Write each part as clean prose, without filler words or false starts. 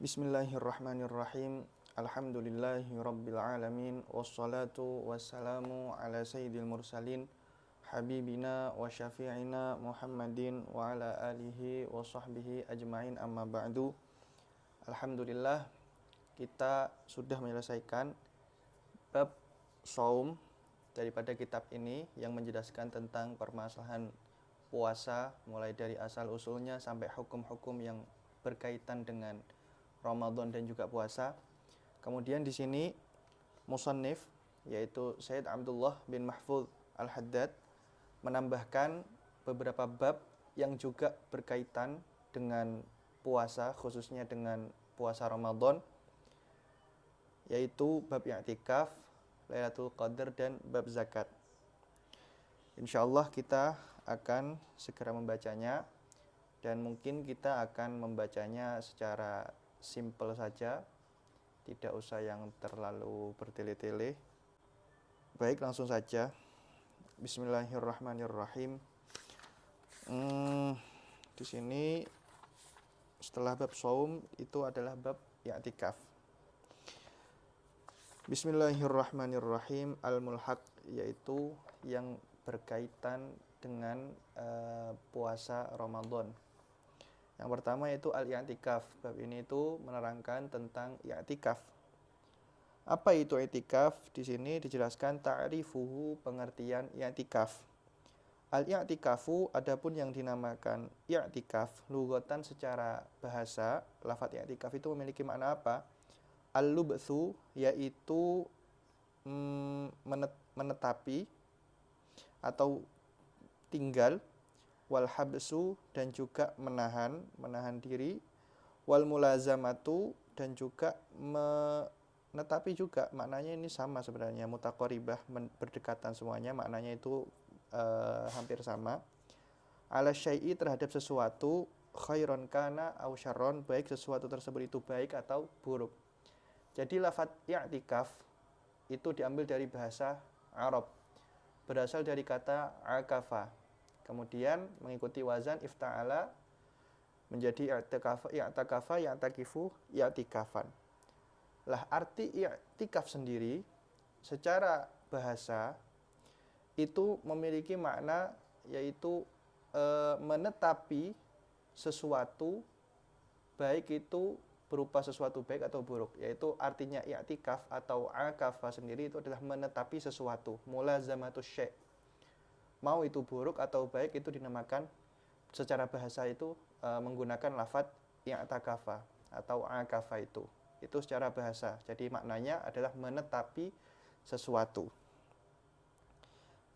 Bismillahirrahmanirrahim. Alhamdulillahi rabbil alamin. Wassalatu wassalamu ala sayyidil mursalin habibina wa syafi'ina Muhammadin wa ala alihi wa sahbihi ajma'in, amma ba'du. Alhamdulillah, kita sudah menyelesaikan bab shaum daripada kitab ini yang menjelaskan tentang permasalahan puasa mulai dari asal usulnya sampai hukum-hukum yang berkaitan dengan Ramadan dan juga puasa. Kemudian di sini musannif yaitu Sayyid Abdullah bin Mahfudz Al-Haddad menambahkan beberapa bab yang juga berkaitan dengan puasa, khususnya dengan puasa Ramadan, yaitu bab i'tikaf, Lailatul Qadar, dan bab zakat. Insyaallah kita akan segera membacanya, dan mungkin kita akan membacanya secara simple saja, tidak usah yang terlalu bertele-tele. Baik, langsung saja. Bismillahirrahmanirrahim. Di sini setelah bab shaum itu adalah bab i'tikaf. Bismillahirrahmanirrahim. Al-mulhaq, yaitu yang berkaitan dengan puasa Ramadan. Yang pertama yaitu al-i'tikaf. Bab ini itu menerangkan tentang i'tikaf. Apa itu i'tikaf? Di sini dijelaskan ta'rifuhu, pengertian i'tikaf. Al-i'tikafu, adapun yang dinamakan i'tikaf lughatan secara bahasa, lafaz i'tikaf itu memiliki makna apa? Al-lubthu, yaitu menetapi atau tinggal, wal habsu, dan juga menahan diri, wal mulazamatu, dan juga menetapi juga, maknanya ini sama sebenarnya, mutaqaribah, berdekatan semuanya, maknanya itu hampir sama. Ala syai'i, terhadap sesuatu, khairon kana au syarron, baik sesuatu tersebut itu baik atau buruk. Jadi lafaz i'tikaf itu diambil dari bahasa Arab, berasal dari kata akafa, kemudian mengikuti wazan ifta'ala menjadi i'takafa, ya'takifu, i'tikafan. Lah, arti i'tikaf sendiri secara bahasa itu memiliki makna yaitu menetapi sesuatu, baik itu berupa sesuatu baik atau buruk, yaitu artinya i'tikaf atau akafa sendiri itu adalah menetapi sesuatu, mulazamatus syai'. Mau itu buruk atau baik itu dinamakan secara bahasa itu menggunakan lafaz i'takafa atau akafa itu. Itu secara bahasa. Jadi maknanya adalah menetapi sesuatu.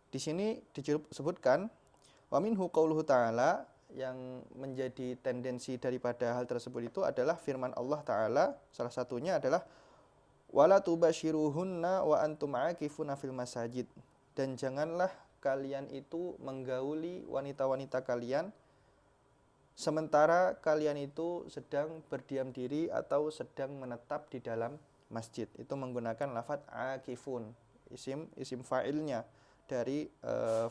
Di sini disebutkan wa minhu qauluhu ta'ala, yang menjadi tendensi daripada hal tersebut itu adalah firman Allah Ta'ala, salah satunya adalah wala tubashiruhunna wa antum aakifuna fil masajid, dan janganlah kalian itu menggauli wanita-wanita kalian sementara kalian itu sedang berdiam diri atau sedang menetap di dalam masjid. Itu menggunakan lafaz akifun, isim fa'ilnya dari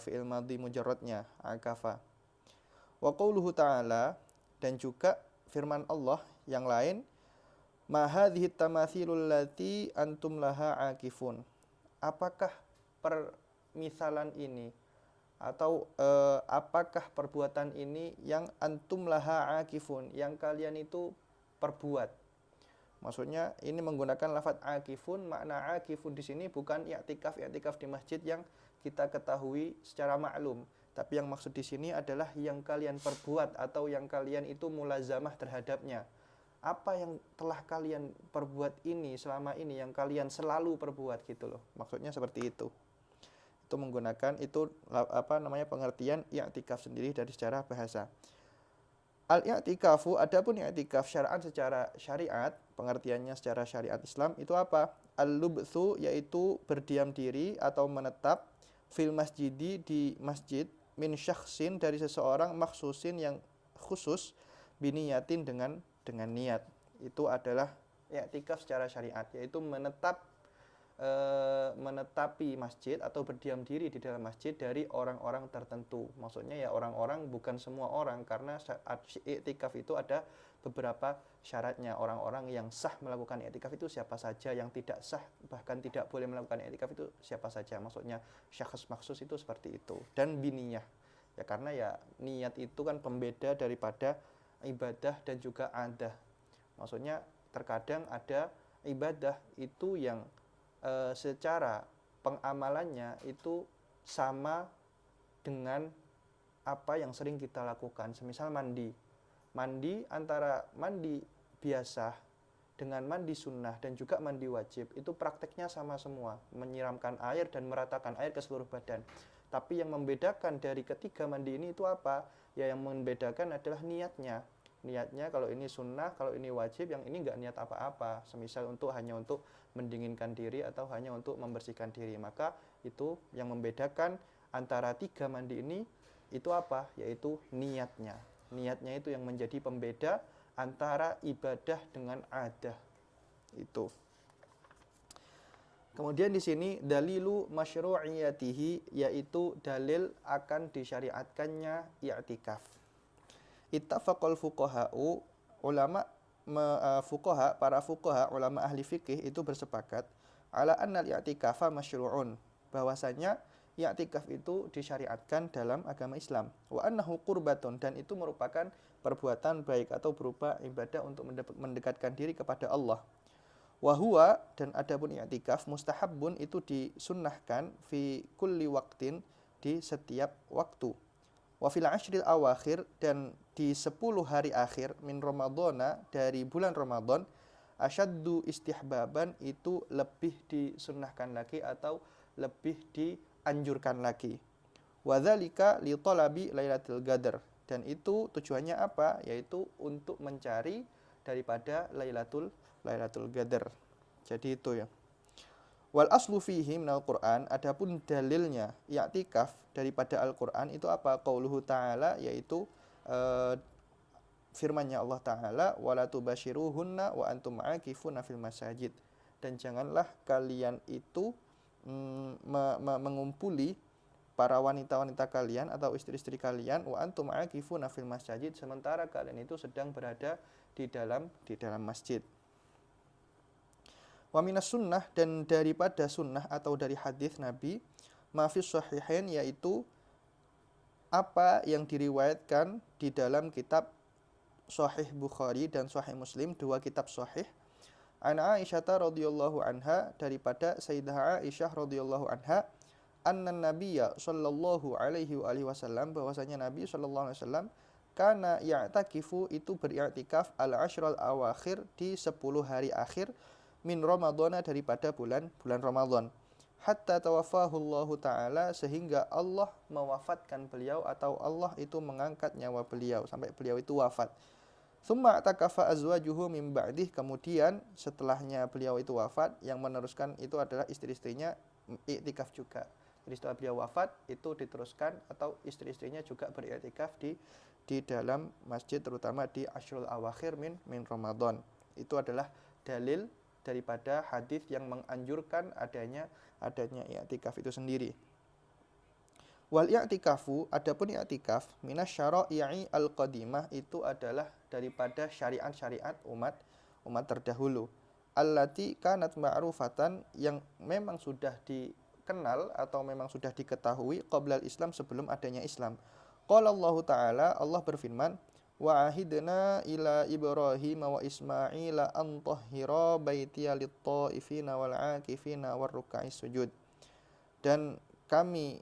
fi'il madhi mujarradnya akafa. Wa qauluhu ta'ala, dan juga firman Allah yang lain, ma hadhihi tamathilul lati antum laha akifun. Apakah permisalan ini atau apakah perbuatan ini yang antum laha akifun, yang kalian itu perbuat. Maksudnya ini menggunakan lafaz akifun. Makna akifun di sini bukan i'tikaf di masjid yang kita ketahui secara maklum, tapi yang maksud di sini adalah yang kalian perbuat atau yang kalian itu mulazamah terhadapnya. Apa yang telah kalian perbuat ini selama ini, yang kalian selalu perbuat gitu loh. Maksudnya seperti itu. Itu menggunakan itu pengertian i'tikaf sendiri dari secara bahasa. Al-i'tikafu, adapun i'tikaf syar'an secara syariat, pengertiannya secara syariat Islam itu apa? Al-lubthu, yaitu berdiam diri atau menetap, fil masjidi, di masjid, min syakhsin, dari seseorang, makhsusin, yang khusus, biniyatin, dengan niat. Itu adalah i'tikaf secara syariat, yaitu menetap menetapi masjid atau berdiam diri di dalam masjid dari orang-orang tertentu. Maksudnya ya orang-orang, bukan semua orang, karena i'tikaf itu ada beberapa syaratnya. Orang-orang yang sah melakukan i'tikaf itu siapa saja, yang tidak sah bahkan tidak boleh melakukan i'tikaf itu siapa saja. Maksudnya syakhs maksus itu seperti itu. Dan biniyah. Ya karena ya niat itu kan pembeda daripada ibadah dan juga adah. Maksudnya terkadang ada ibadah itu yang secara pengamalannya itu sama dengan apa yang sering kita lakukan. Semisal mandi. Antara mandi biasa dengan mandi sunnah dan juga mandi wajib itu prakteknya sama semua, menyiramkan air dan meratakan air ke seluruh badan. Tapi yang membedakan dari ketiga mandi ini itu apa? Ya yang membedakan adalah niatnya. Niatnya kalau ini sunnah, kalau ini wajib, yang ini nggak niat apa-apa. Semisal hanya untuk mendinginkan diri atau hanya untuk membersihkan diri. Maka itu yang membedakan antara tiga mandi ini itu apa? Yaitu niatnya. Niatnya itu yang menjadi pembeda antara ibadah dengan adah. Itu. Kemudian di sini dalilu masyru'iyatihi, yaitu dalil akan disyariatkannya i'tikaf. Ittafaqal fuqaha'u, ulama para fuqaha, ulama ahli fikih itu bersepakat ala annal i'tikafa masyru'un, bahwasanya i'tikaf itu disyariatkan dalam agama Islam. Wa annahu qurbatun, dan itu merupakan perbuatan baik atau berupa ibadah untuk mendekatkan diri kepada Allah. Wa huwa, dan adapun i'tikaf mustahabbun, itu disunnahkan fi kulli waqtin, di setiap waktu. Wa fil ashril awakhir, dan di 10 hari akhir min Ramadhana, dari bulan Ramadan, asyaddu istihbaban, itu lebih disunnahkan lagi atau lebih dianjurkan lagi. Wa dzalika li talabi Lailatul Qadar, dan itu tujuannya apa? Yaitu untuk mencari daripada Lailatul Qadar. Jadi itu ya. Wal aslu fihi minal Qur'an, adapun dalilnya i'tikaf daripada Al-Qur'an itu apa? Qauluhu ta'ala, yaitu firman-Nya Allah Ta'ala, wala tubashiruhunna wa antum aakifuna fil masajid, dan janganlah kalian itu mengumpuli para wanita-wanita kalian atau istri-istri kalian, wa antum aakifuna fil masajid, sementara kalian itu sedang berada di dalam masjid. Wa minas sunnah, dan daripada sunnah atau dari hadis Nabi, mafis sahihain, yaitu apa yang diriwayatkan di dalam kitab Sahih Bukhari dan Sahih Muslim, dua kitab sahih. An Aisyah radhiyallahu anha, daripada Sayyidah Aisyah radhiyallahu anha, anna nabiyya sallallahu alaihi wasallam, bahwasanya Nabi sallallahu alaihi wasallam kana ya'takifu, itu beriktikaf al-ashral awakhir, di 10 hari akhir min Ramadhana, daripada bulan Ramadan, hatta tawaffahullahu ta'ala, sehingga Allah mewafatkan beliau atau Allah itu mengangkat nyawa beliau sampai beliau itu wafat. Tsumma takafa azwajuhu min ba'dih, kemudian setelahnya beliau itu wafat, yang meneruskan itu adalah istri-istrinya i'tikaf juga. Jadi setelah beliau wafat itu diteruskan atau istri-istrinya juga beriktikaf di dalam masjid, terutama di Ashrul Awakhir min Ramadan. Itu adalah dalil daripada hadis yang menganjurkan adanya i'tikaf itu sendiri. Wal i'tikafu, adapun i'tikaf minas syara'i al-qadimah, itu adalah daripada syariat-syariat umat terdahulu, allati kanat ma'rufatan, yang memang sudah dikenal atau memang sudah diketahui qablal Islam, sebelum adanya Islam. Qala Allah Ta'ala, Allah berfirman, wa ahidna ila Ibrahim wa Ismaila an tahhira baitiya lit-taifina wal 'akifina war ruk'is sujud. Dan kami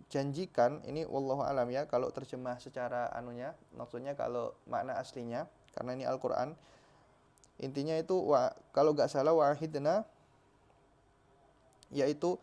janjikan, ini wallahu alam ya kalau terjemah secara maksudnya kalau makna aslinya, karena ini Al-Qur'an. Intinya itu kalau enggak salah wahidna, yaitu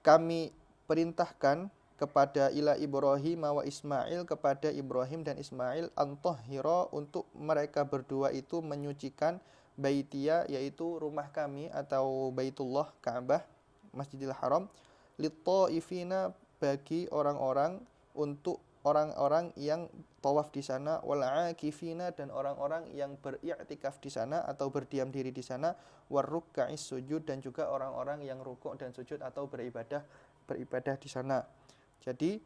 kami perintahkan kepada ila Ibrahim wa Ismail, kepada Ibrahim dan Ismail, antahhira, untuk mereka berdua itu menyucikan baitia, yaitu rumah kami atau Baitullah Ka'bah, Masjidil Haram, lit-taifina, bagi orang-orang untuk orang-orang yang tawaf di sana, wal akifina, dan orang-orang yang beriktikaf di sana atau berdiam diri di sana, warruka'is sujud, dan juga orang-orang yang rukuk dan sujud atau beribadah di sana. Jadi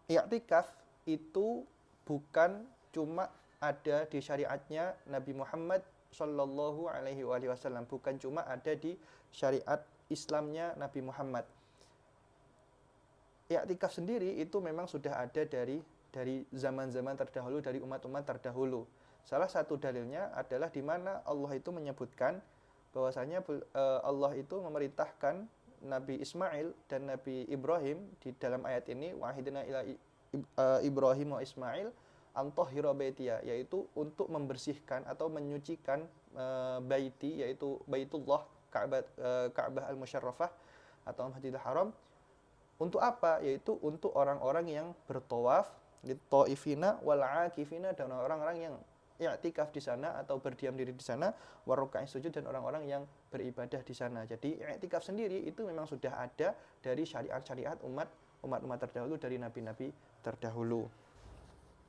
iktikaf itu bukan cuma ada di syariatnya Nabi Muhammad Shallallahu Alaihi Wasallam, bukan cuma ada di syariat Islamnya Nabi Muhammad. Iktikaf sendiri itu memang sudah ada dari zaman-zaman terdahulu, dari umat-umat terdahulu. Salah satu dalilnya adalah di mana Allah itu menyebutkan bahwasanya Allah itu memerintahkan Nabi Ismail dan Nabi Ibrahim di dalam ayat ini, wahidna ila Ibrahim wa Ismail antahhira baitiya, yaitu untuk membersihkan atau menyucikan baiti, yaitu Baitullah, Ka'bah al-Musyarrafah atau Masjidil Haram. Untuk apa? Yaitu untuk orang-orang yang bertawaf, lit-taifina wal akifina, dan orang-orang yang i'tikaf di sana atau berdiam diri di sana, waruka'is sujud, dan orang-orang yang beribadah di sana. Jadi i'tikaf sendiri itu memang sudah ada dari syariat-syariat umat terdahulu, dari nabi-nabi terdahulu.